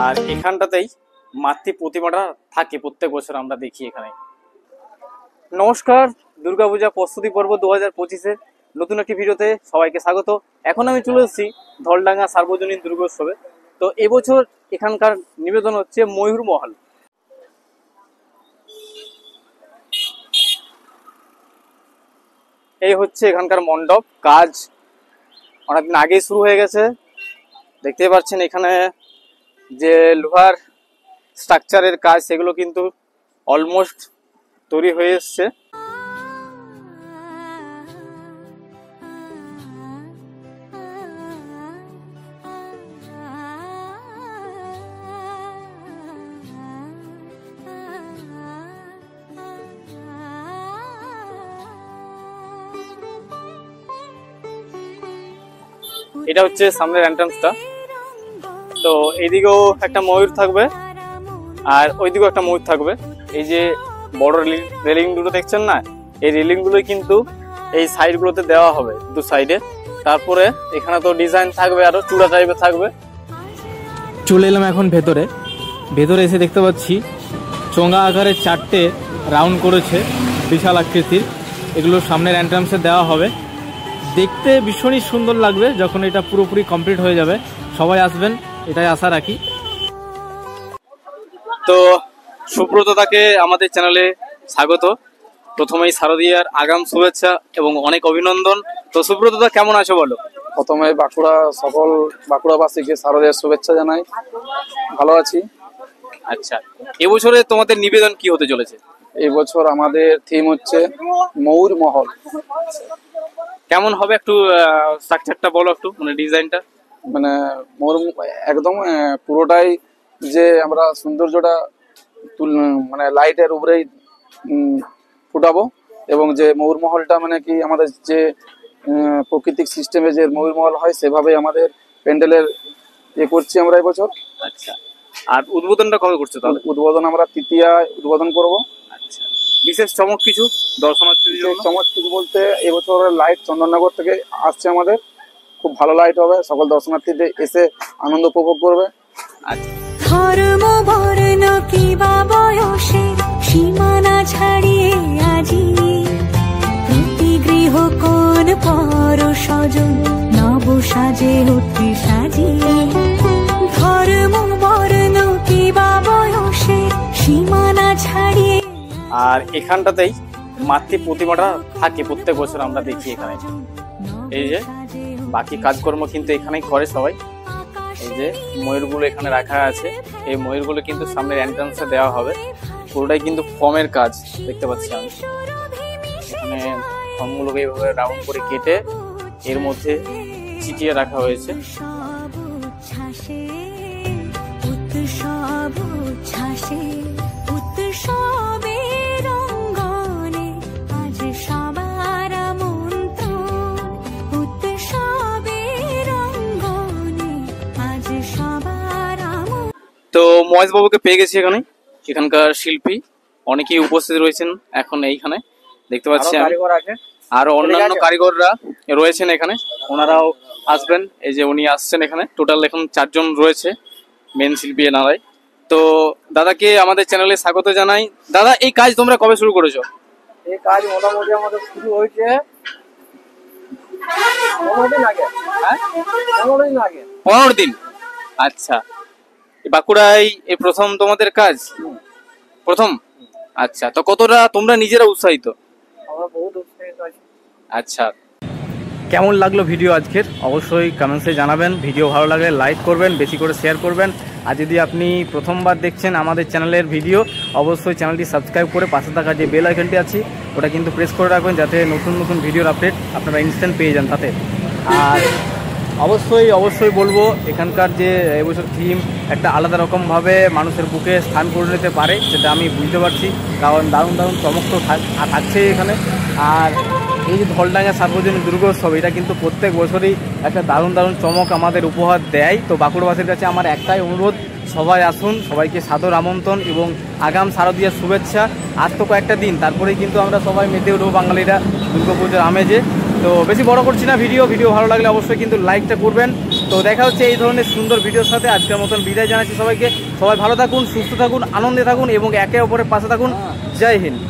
আর এখানটাতেই মাতৃ প্রতিমাটা থাকে প্রত্যেক বছর আমরা দেখি এখানে। নমস্কার, দুর্গাপূজা প্রস্তুতি পর্ব 2025-এর নতুন একটি ভিডিওতে সবাইকে স্বাগত। এখন আমি চলে এসেছি ধলডাঙ্গা সার্বজনীন দুর্গোৎসবে। তো এবছর এখানকার নিবেদন হচ্ছে ময়ূর মহল। এই হচ্ছে এখানকার মণ্ডপ। কাজ অনেকদিন আগেই শুরু হয়ে গেছে। দেখতেই পাচ্ছেন এখানে যে লোহার স্ট্রাকচারের কাজ সেগুলো কিন্তু অলমোস্ট তৈরি হয়ে এসছে। এটা হচ্ছে সামনের এন্ট্রান্সটা। তো এইদিকেও একটা ময়ূর থাকবে আর ওইদিকেও একটা ময়ূর থাকবে। এই যে বড় রেলিং গুলো দেখছেন না, এই রেলিং গুলোই কিন্তু এই সাইড গুলোতে দেওয়া হবে, দু সাইডে। তারপরে এখানে তো ডিজাইন থাকবে, আরো চূড়া টাইপের থাকবে। চলে এলাম এখন ভেতরে এসে দেখতে পাচ্ছি চোঙা আকারের 4টে রাউন্ড করেছে, বিশাল আকৃতির। এগুলো সামনের এন্ট্রান্সে দেওয়া হবে। দেখতে ভীষণই সুন্দর লাগবে যখন এটা পুরোপুরি কমপ্লিট হয়ে যাবে। সবাই আসবেন, এটাই আশা রাখি। তো সুব্রতদাকে আমাদের চ্যানেলে স্বাগত। প্রথমেই শারদীয়ার আগাম শুভেচ্ছা এবং অনেক অভিনন্দন। তো সুব্রতদা কেমন আছো বলো? প্রথমে সকল বাঁকুড়াবাসীকে শারদীয়ার শুভেচ্ছা জানাই। ভালো আছি। আচ্ছা, এবছরে তোমাদের নিবেদন কি হতে চলেছে? এই বছর আমাদের থিম হচ্ছে ময়ূর মহল। কেমন হবে একটু স্ট্রাকচারটা বলো, একটু মানে ডিজাইনটা। মানে ময়ূর একদম পুরোটাই যে আমরা সৌন্দর্যটা মানে লাইটের উপরেই ফুটাবো, এবং যে ময়ূর মহলটা মানে কি আমাদের যে প্রাকৃতিক সিস্টেমে যে ময়ূর মহল হয় সেভাবেই আমাদের প্যান্ডেলের করছি আমরা এবছর। আচ্ছা, আর উদ্বোধনটা কবে করছো তাহলে? উদ্বোধন আমরা তৃতীয়ায় উদ্বোধন করবো। আচ্ছা, বিশেষ চমক কিছু দর্শনার্থীদের জন্য? চমক কিছু বলতে এবছর লাইট চন্দননগর থেকে আসছে আমাদের, খুব ভালো লাইট হবে, সকল দর্শনার্থীদের এসে আনন্দ উপভোগ করবে। আচ্ছা, ধর্ম বর্ণ কিবা বয়সে সীমানা ছাড়িয়ে আজি প্রতি গৃহ কোন পর স্বজন নব সাজে উঠে সাজিয়ে। ধর্ম বর্ণ কিবা বয়সে সীমানা ছাড়িয়ে। আর এখানটাতেই মাতৃ প্রতিমাটা থাকে প্রত্যেক বছর আমরা দেখি এখানে। এই যে বাকি কাজকর্ম কিন্তু এখানেই করে সবাই। এই যে ময়ূরগুলো এখানে রাখা আছে, এই ময়ূরগুলো কিন্তু সামনের এন্ট্রান্সে দেওয়া হবে। পুরোটাই কিন্তু ফর্মের কাজ দেখতে পাচ্ছি আমি। এখানে ফর্মগুলোকে এইভাবে রাউন্ড করে কেটে এর মধ্যে চিটিয়ে রাখা হয়েছে। তো মহেশ বাবুকে পেয়ে গেছি এখানে। এখানকার শিল্পী অনেকেই উপস্থিত রয়েছেন এখন এইখানে দেখতে পাচ্ছি আমি। আরো অন্যান্য কারিগররা রয়েছেন এখানে, ওনারাও আসবেন। এই যে উনি আসছেন এখানে। টোটাল এখন 4 জন রয়েছে মেন শিল্পী এনারাই। তো দাদাকে আমাদের চ্যানেলে স্বাগত জানাই। দাদা, এই কাজ তোমরা কবে শুরু করেছো? এই কাজ মোটামুটি আমাদের শুরু হয়েছে 15 দিন আগে। হ্যাঁ, 15 দিন আগে। 15 দিন। আচ্ছা, বাঁকুড়ায় এই প্রথম তোমাদের কাজ? প্রথম। আচ্ছা, তো কতটা তোমরা নিজেরা উৎসাহিত? আমরা বহুত উৎসাহিত আছি। আচ্ছা, কেমন লাগলো ভিডিও আজকের অবশ্যই কমেন্টসে জানাবেন। ভিডিও ভালো লাগলে লাইক করবেন, বেশি করে শেয়ার করবেন। আর যদি আপনি প্রথমবার দেখছেন আমাদের চ্যানেলের ভিডিও, অবশ্যই চ্যানেলটি সাবস্ক্রাইব করে পাশে থাকা যে বেল আইকনটি আছে ওটা কিন্তু প্রেস করে রাখবেন, যাতে নতুন নতুন ভিডিওর আপডেট আপনারা ইনস্ট্যান্ট পেয়ে যান তাতে। আর অবশ্যই বলবো এখানকার যে এবছর থিম একটা আলাদা রকমভাবে মানুষের বুকে স্থান করে নিতে পারে, সেটা আমি বুঝতে পারছি, কারণ দারুণ চমক তো থাকছে এখানে। আর এই যে ধলডাঙ্গা সার্বজনীন দুর্গোৎসব, এটা কিন্তু প্রত্যেক বছরই একটা দারুণ চমক আমাদের উপহার দেয়। তো বাঁকুড়াবাসীর কাছে আমার একটাই অনুরোধ, সবাই আসুন, সবাইকে সাদর আমন্ত্রণ এবং আগাম শারদীয়ার শুভেচ্ছা। আর তো কয়েকটা দিন, তারপরেই কিন্তু আমরা সবাই মেতে উঠবো বাঙালিরা দুর্গাপুজোর আমেজে। তো বেশি বড় করছি না ভিডিও ভালো লাগলে অবশ্যই কিন্তু লাইকটা করবেন। তো দেখা হচ্ছে এই ধরনের সুন্দর ভিডিওর সাথে। আজকের মতন বিদায় জানাচ্ছি সবাইকে। সবাই ভালো থাকুন, সুস্থ থাকুন, আনন্দে থাকুন এবং একে অপরের পাশে থাকুন। জয় হিন্দ।